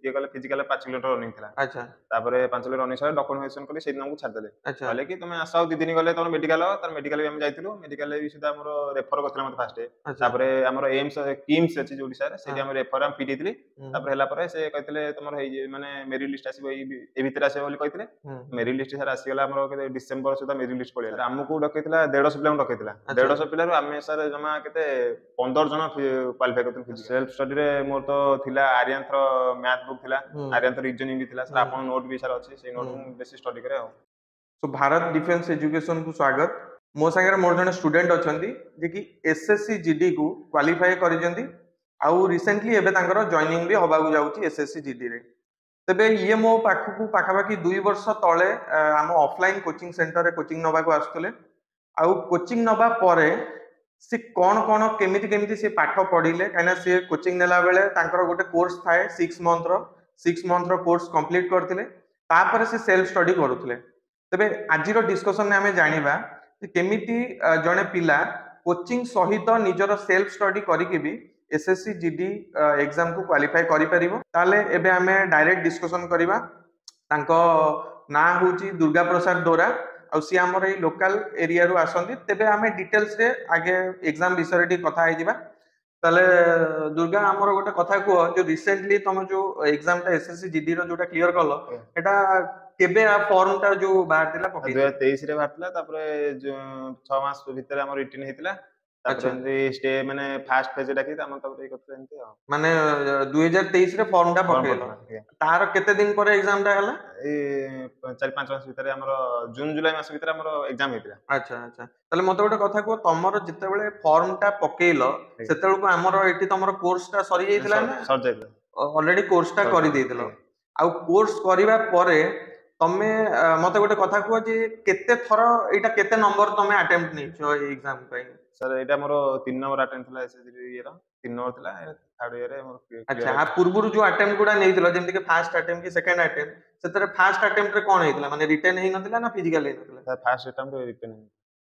ये कले physical 5 kilometre running थिला अच्छा तापर 5 किलोमीटर रनिंग सर डॉक्यूमेंटेशन कली से हमको छाड़ देले अच्छा कहले कि तुम आसाओ 2 दिन गले तुम मेडिकल तार मेडिकल भी हम जाइतिलु मेडिकल भी सुधा हमर रेफर करथिला मते फास्ट अच्छा तापर हमर एम्स किम्स अछि जोडी सर से हाँ हम रेफर हम पीटितली तापर हला पर से कहतिले तुमर हे माने मेरिट लिस्ट आसीबो ए भीतर आसीबो बोली कहतिले मेरिट लिस्ट सर आसी गेला हमर के डिसेंबर सुधा मेरिट लिस्ट पळेला हमकु डकैतिला 150 पिला डकैतिला 150 पिला आमे सर जमा केते 15 जन क्वालिफाई करथिलु फिजिकल सेल्फ स्टडी रे मोर तो थिला आर्यन थ्रो मैथ बुक थिला आर्यन थ्रो रीजनिंग भी थिला सर आपन नोट भी सर अछि से नोट बेसी स्टडी करे आ सो भारत डिफेंस एजुकेशन को स्वागत मो संगे मोर जने स्टूडेंट अछंती जे कि एसएससी जीडी को क्वालिफाई करिसेंती आउ रिसेंटली एबे तांकर जॉइनिंग भी होबागु जाउची एसएससी जीडी रे तबे ये मो पाखु पाखापाखि 2 वर्ष तले आम ऑफलाइन कोचिंग सेंटर रे कोचिंग नबा को आस्तले आउ कोचिंग नबा परे से कौन केमिति केमिति से पाठ पढ़िले काना से कोचिंग नेला बेले तांकर गोटे कोर्स थाए 6 मंथ रो कोर्स कंप्लीट करथिले तापर से सेल्फ स्टडी करूथिले तबे आजिरो डिस्कशन ने हमें जानिबा कि केमिति जने पिला कोचिंग सहित निजर सेल्फ स्टडी करिकि भी एसएससी जीडी एग्जाम को क्वालिफाई करि परिबो ताले एबे हमें डायरेक्ट डिस्कशन करिबा तांको ना होची दुर्गा प्रसाद दोरा आ सी हमर ए लोकल एरिया रु आसंती तेबे हमें डिटेल्स रे आगे एग्जाम विषय रे कथा आइ जिबा ताले दुर्गा हमर गोटे कथा को जो रिसेंटली तुम जो एग्जाम ता एसएससी जीडी रो जोटा क्लियर करलो एटा केबे आ फॉर्म टा जो बाहर दिला पके 2023 रे बाटला तापर 6 मास भीतर हमर रिटर्न हेतिला तापर एंदी स्टे माने फास्ट फेज डाकी हम तापर करते एंती आ माने 2023 रे फॉर्म टा पकेलो तार केते दिन पर एग्जाम टा हला ए 4-5 मास भीतर हमर जून जुलाई मास भीतर हमर एग्जाम हेतिला अच्छा अच्छा ताले मते गोटे कथा को तमरो जिते बेले फॉर्म टा पकेलो सेतेल को हमर एठी तमरो कोर्स टा सरी जाइतिला ना सर जाइतिला ऑलरेडी कोर्स टा करि देइतिलो आ कोर्स करिवा परे तमे मते गोटे कथा को जे केते थरो एटा केते नंबर तमे अटेम्प्ट नै छो एग्जाम पई सर एटा मोर 3 नंबर अटेम्प्ट थिला एसएससी ईयर 3 नंबर थिला थर्ड ईयर रे मोर अच्छा आ पूर्वरु जो अटेम्प्ट गुडा नैतिलो जेमति के फर्स्ट अटेम्प्ट की सेकंड अटेम्प्ट सेतरे फर्स्ट अटेम्प्ट रे कोन हेतिला माने रिटन हेइ नथिला ना फिजिकल हेइ नथिला first attempt written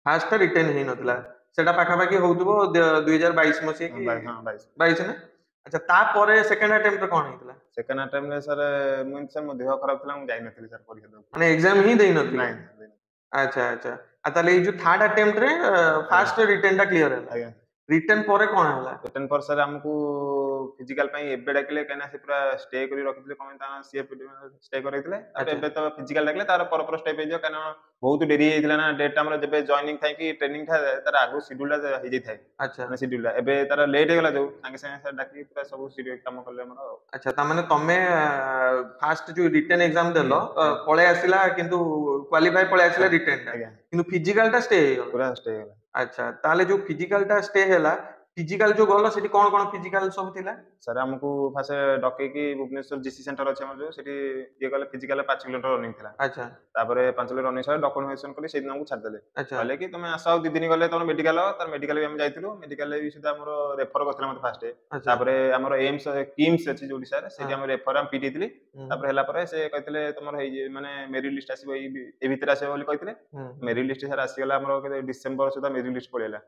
first written हेइ नथिला सेटा पाखा पाखी होउतबो 2022 मसे की हां 22 ना अच्छा ता परे सेकंड अटेम्प्ट रे कोन हेतिला सेकंड अटेम्प्ट रे सर मुन सर मो देह खराब थिला मु जाई नथिली सर परीक्षा दो माने एग्जाम ही देई नथिला नहीं अच्छा अच्छा आ ताले जो थर्ड अटेम्प्ट रे फर्स्ट रिटन टा क्लियर है आज्ञा रिटर्न परे कोन हला रिटर्न पर सर हमकु फिजिकल पई एबे डाकिले कना से पूरा स्टे करी रखितले कमे ता सीएफ स्टे करैतले अब एबे तो फिजिकल डाकिले तार पर स्टे पे जो कना बहुत देरी हेइतला ना डेट हमर जेबे जॉइनिंग थाई कि ट्रेनिंग था तार आगु शेड्यूल ता हे जई थाई अच्छा माने शेड्यूल एबे तार लेट हे गेला जो संगे संगे सर डाकी पूरा सब शेड्यूल काम करले हमर अच्छा ता माने तमे फास्ट जो रिटर्न एग्जाम देलो पळे आसिला किंतु क्वालिफाई पळे आसिला रिटर्न किंतु फिजिकल टा स्टे हे पूरा स्टे हे अच्छा ताले जो फिजिकल टा स्टे हैला फिजिकल जो गलो सेठी कोन फिजिकल सब थिला सर हमकु फासे डके की भुवनेश्वर जीसी सेंटर अछि हमर जो सेठी ये गले फिजिकल 5 किलोमीटर रनिंग थिला अच्छा तापर 5 किलोमीटर रनिंग सर डॉक्यूमेंटेशन कली से दिन हमकु छाड़ देले कहले कि तुम आसाओ 2 दिन गले तुम मेडिकल तार मेडिकल भी हम जाइतिलु मेडिकल भी सुधा हमर रेफर करथिला मते फास्ट तापर हमर एम्स किम्स अछि जोडी सर से हम रेफर हम पीटितली तापर हला पर से कहतिले तुमर हे माने मेरिट लिस्ट आसीबो ए भीतर आसीबो बोली कहतिले मेरिट लिस्ट सर आसी गेला हमर डिसेंबर सुधा मेरिट लिस्ट पळेला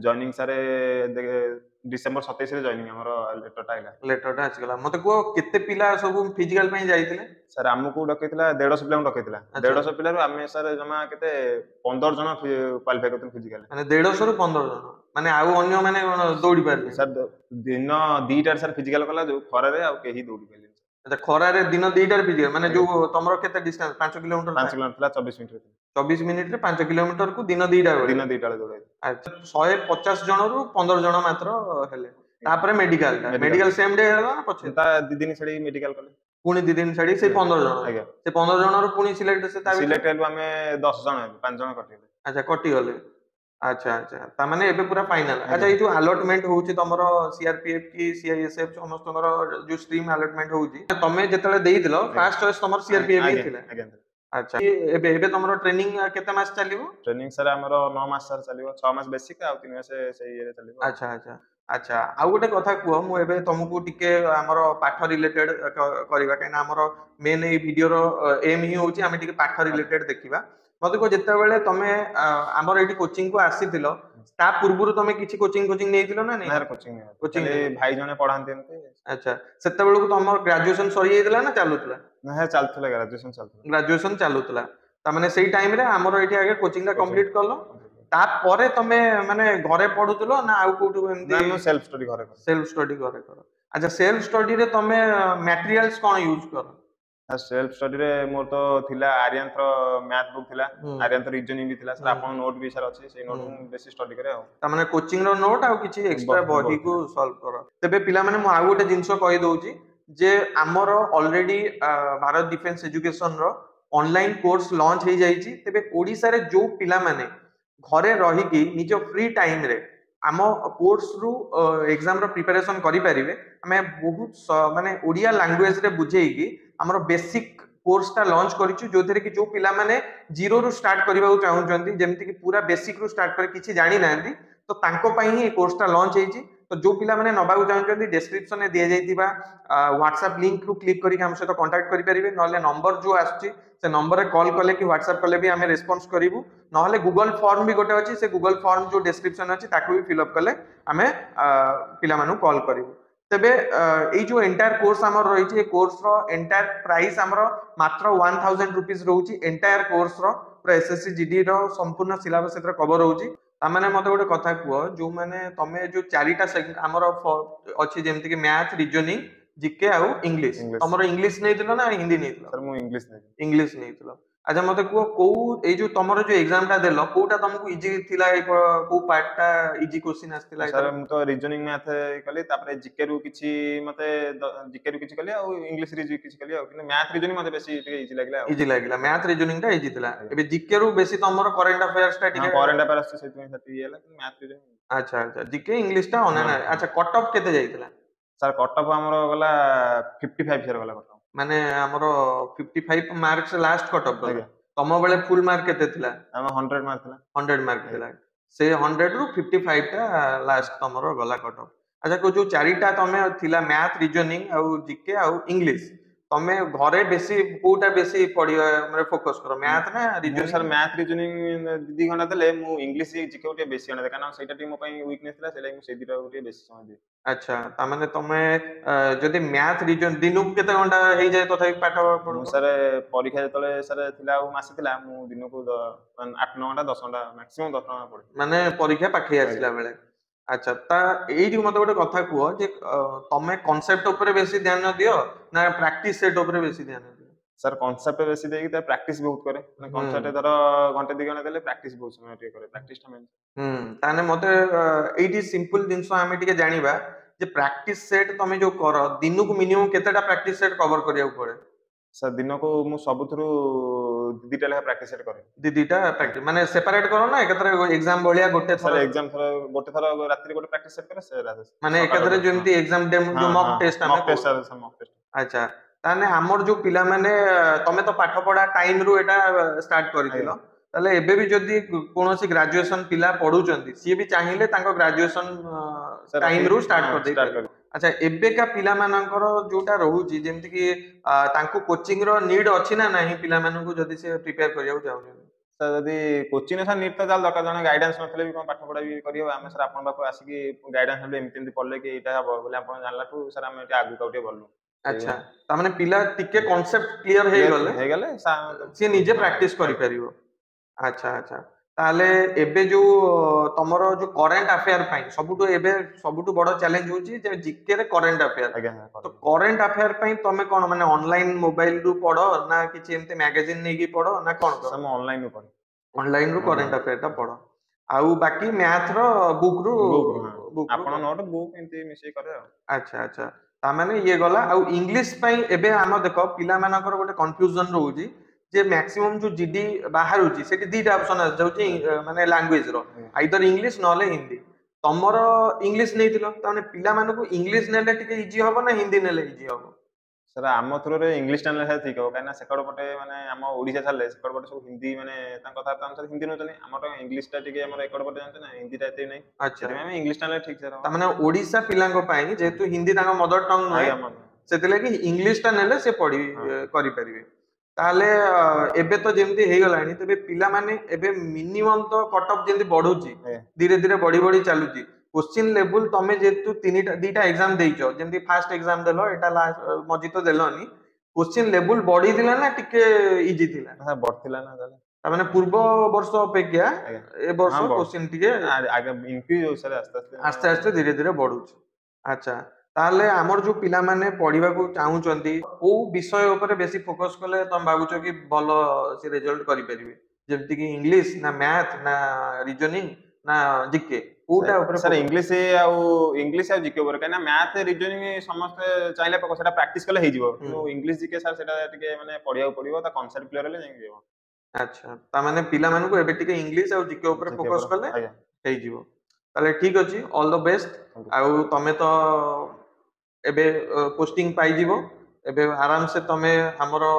जॉइनिंग सर डिसेंबर 27 रे जॉइनिंग हमर लेटर टा आसी गेला मते को केते पिला सब फिजिकल पई जाइतिले सर हमकु डकैतिला 150 पिला डकैतिला 150 पिला रु आमे सर जमा केते 15 जन क्वालिफाई करथि फिजिकल माने 150 रु 15 जन माने आउ अन्य माने दौड़ी पारले सर दिन 2टा सर फिजिकल कला जो खरा रे आ केही दौड़ी पाले अच्छा खरा रे दिन 2टा फिजिकल माने जो तमरो केते डिस्टेंस 5 किलोमीटर 5 किलोमीटर थिला 24 मिनिट 24 मिनिट रे 5 किलोमीटर को दिन 2टा दौड़ाई अच्छा 150 जन रु 15 जन मात्र हेले तापर मेडिकल सेम डे हला पछे ता 2 दिन छडी मेडिकल कले पुनी 2 दिन छडी से 15 जन आज्ञा से 15 जन रु पुनी सिलेक्ट से ता सिलेक्ट हेलु हमें 10 जन 5 जन कटि गेले अच्छा कटि गेले अच्छा अच्छा ता माने एबे पूरा फाइनल अच्छा ये जो अलॉटमेंट होउची तमरो सीआरपीएफ की सीआईएसएफ समस्तनरो जो स्ट्रीम अलॉटमेंट होउची तमे जेतले देई दिलो फर्स्ट चॉइस तमरो सीआरपीएफ ही थिला आज्ञा अच्छा एबे तमरो ट्रेनिंग केते मास चलिबो ट्रेनिंग सर हमरो 9 मास सर चलिबो 6 मास बेसिक आ 3 मास से ये चलिबो अच्छा अच्छा अच्छा आउ गोटे कथा कुह मु एबे तुमको टिके हमर पाठ रिलेटेड करबा काना हमर मेन ए वीडियो रो एम ही होची हमें टिके पाठ रिलेटेड देखिबा मते को जेतेबेले तमे हमर एठी कोचिंग को आसीतिलो ता पूर्वरु तमे किछि कोचिंग नेइतिलो ना नै? ना कोचिंग भाई जने पढांते एमते। अच्छा सेतेबेले को तमर ग्रेजुएशन सरी जाइतिला ना चालुतिला? ना चालुतिला ग्रेजुएशन चालुतिला ता माने सेही टाइम रे हमर एठी आगे कोचिंग ता कंप्लीट करलो ता परे तमे माने घरे पढुतिलो ना आउ कोठु एमती? ना मैं सेल्फ स्टडी घरे करो। अच्छा सेल्फ स्टडी रे तमे मटेरियल्स कोन यूज करो? सेल्फ स्टडी रे मोर तो थिला आर्यन रो मैथ बुक थिला, आर्यन रो रीजनिंग भी थिला सर आपन नोट भी सर अछि से नोट मु बेसी स्टडी करे आ ता माने कोचिंग रो नोट आ किछि एक्स्ट्रा बही को सॉल्व करो। तबे पिला माने मु आ गोटे जिंसो कहि दउची जे हमर ऑलरेडी भारत डिफेंस एजुकेशन रो ऑनलाइन कोर्स लॉन्च हे जाईची। तबे ओडिसा रे जो पिला माने घरे रही कि निज फ्री टाइम रे आम कोर्स रु एग्जाम रो प्रिपरेशन करि परिबे हमें बहुत माने ओडिया लैंग्वेज रे बुझेई कि हमर बेसिक कोर्स ता लॉन्च करिछु जोथरे कि जो पिला माने जीरो रु स्टार्ट करबा चाहू चंती जेमति कि पूरा बेसिक रु स्टार्ट करे किछि जानि नांती तो तांको पई ही कोर्स ता लॉन्च हेची। तो जो पिला माने नबाकू चाहू चंती डिस्क्रिप्शन में दिया जाइतिबा व्हाट्सएप लिंक रु क्लिक करी हम सहित कांटेक्ट करि परिबे नले नंबर जो आछी से नंबर रे कॉल कले कि व्हाट्सएप कले भी हमें रेस्पॉन्स करिवु नहले गूगल फॉर्म भी गोटे अछि से गूगल फॉर्म जो डिस्क्रिप्शन अछि ताकू भी फिल अप कले हमें पिला मानु कॉल करिवु। तबे ए जो एंटायर कोर्स हमर रही छै कोर्स रो एंटायर प्राइस हमर मात्र 1000 रुपीस रहउची एंटायर कोर्स रो पूरा एसएससी जीडी रो संपूर्ण सिलेबस एतर कवर रहउची। ता माने मते गोटे कथा कुओ जो माने तमे जो चारिटा हमर अछि जेमति कि मैथ रीजनिंग जीके आउ इंग्लिश तमरो इंग्लिश नेइतिलो ना हिंदी नेइतिलो? सर मु इंग्लिश नेइतिलो। अच्छा मते को ए जो तमरो जो एग्जाम ता देलो कोटा तुमको इजी थिला को पार्टटा इजी क्वेश्चन आस्तिला? सर मु तो रीजनिंग मैथ कली तापर जीके रु किछि मते जीके रु किछि कली आ इंग्लिश रीजनिंग किछि कली आ कि मैथ रीजनिंग मते बेसी इजी लागला इजी लागला मैथ रीजनिंग ता इजी थिला। एबे जीके रु बेसी तमरो करंट अफेयर्स ता ठीक करंट अफेयर्स सेति में सती येला मैथ रीजनिंग। अच्छा अच्छा जीके इंग्लिश ता ओने ना। अच्छा कट ऑफ केते जाइतिला? सर कट ऑफ हमरो गला 55 सर गला कट ऑफ माने हमरो 55 मार्क्स लास्ट कट ऑफ गला। तम बेले फुल मार्क केते थिला? हम 100 मार्क थिला। 100 मार्क थिला से 100 रु 55 ता लास्ट तमरो गला कट ऑफ। अच्छा को जो चारिटा तमे थिला मैथ रीजनिंग आ जीके आ इंग्लिश तमे घरे बेसी कोटा बेसी पढिया माने फोकस करो मैथ ना रीजनिंग? सर मैथ रीजनिंग दीदी घंटा देले मु इंग्लिश जीके उटे बेसी घंटा कारण सेटा टी मो पई वीकनेस थिला सेला मु सेदिरा उटे बेसी समय दे। अच्छा ता माने तमे जदी मैथ रीजन दिनु केते घंटा हेइ जाय तथापि पाठ पढो? सर परीक्षा जतले सर थिला आ मासे थिला मु दिनु को 8 9 घंटा 10 घंटा मैक्सिमम 10 घंटा पढे माने परीक्षा पाखे आसिला बेले। अच्छा ता एई जो मते गोटे कथा कुओ जे तमे कांसेप्ट ऊपर बेसी ध्यान दियो ना प्रैक्टिस सेट ऊपर बेसी ध्यान दियो? सर कांसेप्ट बेसी देकी त प्रैक्टिस बहुत करे माने कांसेप्ट धर घंटे 2 घंटा देले प्रैक्टिस बहुत समय टे करे प्रैक्टिस टा मेन। ताने मते एइटी सिंपल जिंसो हमें टिके जानिबा जे प्रैक्टिस सेट तमे जो करो दिनु को मिनिमम केतेटा प्रैक्टिस सेट कवर करिया पड़े? सर दिन को मु सब थ्रू दीदीटा लेखा प्रैक्टिस सेट करे। दीदीटा प्रैक्टिस माने सेपरेट करो ना एकत्र एग्जाम भलिया गोटे थर? सर एग्जाम थर गोटे थर रात्रि गोटे प्रैक्टिस सेट करे से रात माने एकत्र जेमती एग्जाम जो mock test mock test sir mock test. अच्छा ताने हमर जो पिला माने तमे तो पाठ पढा टाइम रु एटा स्टार्ट करितिलो ताले एबे भी जदी कोनोसी ग्रेजुएशन पिला पढुचंती सी भी चाहिए तांको ग्रेजुएशन टाइम रु स्टार्ट कर दे। अच्छा एबे का पिला मानकर जोटा रहउची जेमति कि तांको कोचिंग रो नीड अछि ना नाही पिला मानन को जदी से प्रिपेयर करिया चाहू? सर जदी कोचिंग सर नीड त जाल दरकार जने गाइडेंस नथले भी कोन पाठ पढा भी करियो हम सर आपन बाको आसी कि गाइडेंस हमले एमति पढले कि एटा हबो बोले आपन जानलाठू सर हम एटा आगु काउटे बोलनु। अच्छा ता माने पिला टिके कांसेप्ट क्लियर हे गले से निजे प्रैक्टिस करि परिबो। अच्छा अच्छा ताले एबे जो तमरो जो करंट अफेयर पई सबुटो बड़ चैलेंज होची जे जीके रे करंट अफेयर। तो करंट अफेयर पई तमे कोन माने ऑनलाइन मोबाइल रु पढो ना किछि एमते मैगजीन नै की पढो ना कोन करो? हम ऑनलाइन रु पढो। ऑनलाइन रु करंट अफेयर ता पढो आउ बाकी मैथ रो बुक रु आपन नोट बुक एमते मिसई करे। अच्छा अच्छा ता माने ये गला आउ इंग्लिश पई एबे हम देखो पिला मानकर गोटे कंफ्यूजन रहउची जे मैक्सिमम जो जीडी बाहर होची सेठी दीटा ऑप्शन आ जाउची माने लैंग्वेज रो आइदर इंग्लिश नले हिंदी तमरो इंग्लिश नेतिलो त माने पिला माने को इंग्लिश नेले टिके इजी होबो ना हिंदी नेले इजी होबो? सर आम थ्रू रे इंग्लिश नेले है ठीक हो काना सेकड़ पटे माने आम ओडिसा छाले सेकड़ पटे सब हिंदी माने ता कथा अनुसार हिंदी नचनी हमर इंग्लिश ता टिके हमर एकड़ पटे जानते ना हिंदी ता एते नै। अच्छा हम इंग्लिश नेले ठीक से त माने ओडिसा पिलांगो पई जेतु हिंदी तांगा मदर टंग नै सेते लागि इंग्लिश ता नेले से पढी करि परिबे। ताले एबे तो जेमती हे गलानी तबे पिला माने एबे मिनिमम तो कट ऑफ जेमती बढ़ुची धीरे धीरे बढ़ी बढ़ी चलुची क्वेश्चन लेवल तमे जेतु तीनटा दीटा एग्जाम देइचो जेमती फर्स्ट एग्जाम देलो एटा लास्ट मजी तो देलोनी क्वेश्चन लेवल बढ़ी दिला ना टिके इजी थिला हां बढ़थिला ना ताले माने पूर्व वर्ष अपेक्षा ए वर्ष क्वेश्चन टिके आगे इंक्रीज होसरे आस्ते आस्ते धीरे धीरे बढ़ुची अच्छा ताले हमर जो पिला माने पढिबा को चाहूचंती ओ विषय ऊपर बेसी फोकस कले तम भाबुचो कि भलो से रिजल्ट करि परिबे जेमति कि इंग्लिश ना मैथ ना रीजनिंग ना जीके कोटा ऊपर सर इंग्लिश आ जीके ऊपर काना मैथ रीजनिंग समस्त चाइले पको सेटा प्रैक्टिस कले हे जिवो नो इंग्लिश जीके सर सेटा टिके माने पढिया पड़िबो ता कांसेप्ट क्लियर ले जाई जिवो अच्छा ता माने पिला मानु को एबे टिके इंग्लिश आ जीके ऊपर फोकस कले हे जिवो ताले ठीक अछि ऑल द बेस्ट आउ तमे तो एबे पोस्टिंग पाई जिवो एबे आराम से तमे हमरो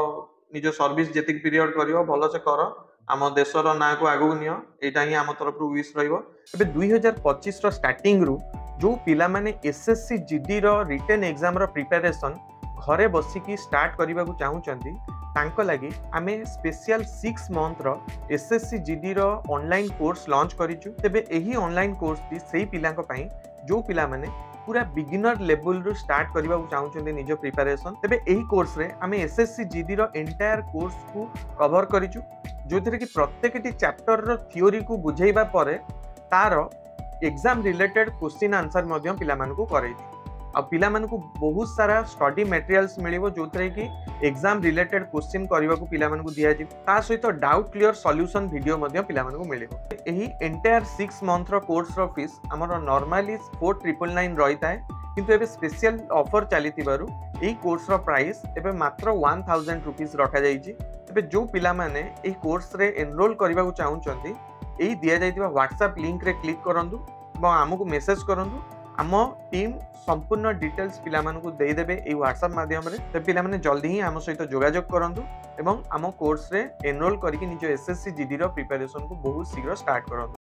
निजो सर्विस जेतिक पीरियड करियो भलो से करो आम देशर ना को आगु नियो एटा ही आम तरफ विश रहिबो एबे 2025 रो स्टार्टिंग रु जो पिला माने एसएससी जीडी रो रिटन एग्जाम रो प्रिपरेशन घरे बसी की स्टार्ट करबा को चाहू चंदी तांको लागि आमे स्पेशल 6 मंथ रो एसएससी जीडी रो ऑनलाइन कोर्स लॉन्च करिचु तेबे एही ऑनलाइन कोर्स टी सेही पिलांको पई जो पिला माने पूरा बिगिनर लेवल रु स्टार्ट करबा को चाहउछन्ते निजो प्रिपरेशन तेबे एही कोर्स रे आमे एसएससी जीडी रो एंटायर कोर्स को कवर करिचु जोथिरे कि प्रत्येकटी चैप्टर रो थ्योरी को बुझाइबा परे तारो एग्जाम रिलेटेड क्वेश्चन आंसर मध्यम पिला मानको करैछु आ पिला मानको बहुत सारा स्टडी मटेरियल्स मिलिबो जोथिरे कि एग्जाम रिलेटेड क्वेश्चन करबा को पिला मानको दिया जी ता सहित डाउट क्लियर सॉल्यूशन वीडियो मध्यम पिला मानको मिलिबो एही एंटायर 6 मंथ रो कोर्स रो फीस हमर नॉर्मली 4999 रहिता है किंतु एबे स्पेशल ऑफर चलीतिबारु एही कोर्स रो प्राइस एबे मात्र 1000 रुपीस रखा जाईची एबे जो पिला माने एही कोर्स रे एनरोल करबा को चाहउचंती एही दिया जाईतिबा WhatsApp लिंक रे क्लिक करंतु एवं हमकु मेसेज करंतु आम टीम संपूर्ण डिटेल्स पिला मानकु दे देबे ए WhatsApp माध्यम रे त पिला माने जल्दी ही आम सहित जोगाजोग करंतु एवं आम कोर्स रे एनरोल करके निज एसएससी जीडी रो प्रिपरेशन को बहुत शीघ्र स्टार्ट करंतु।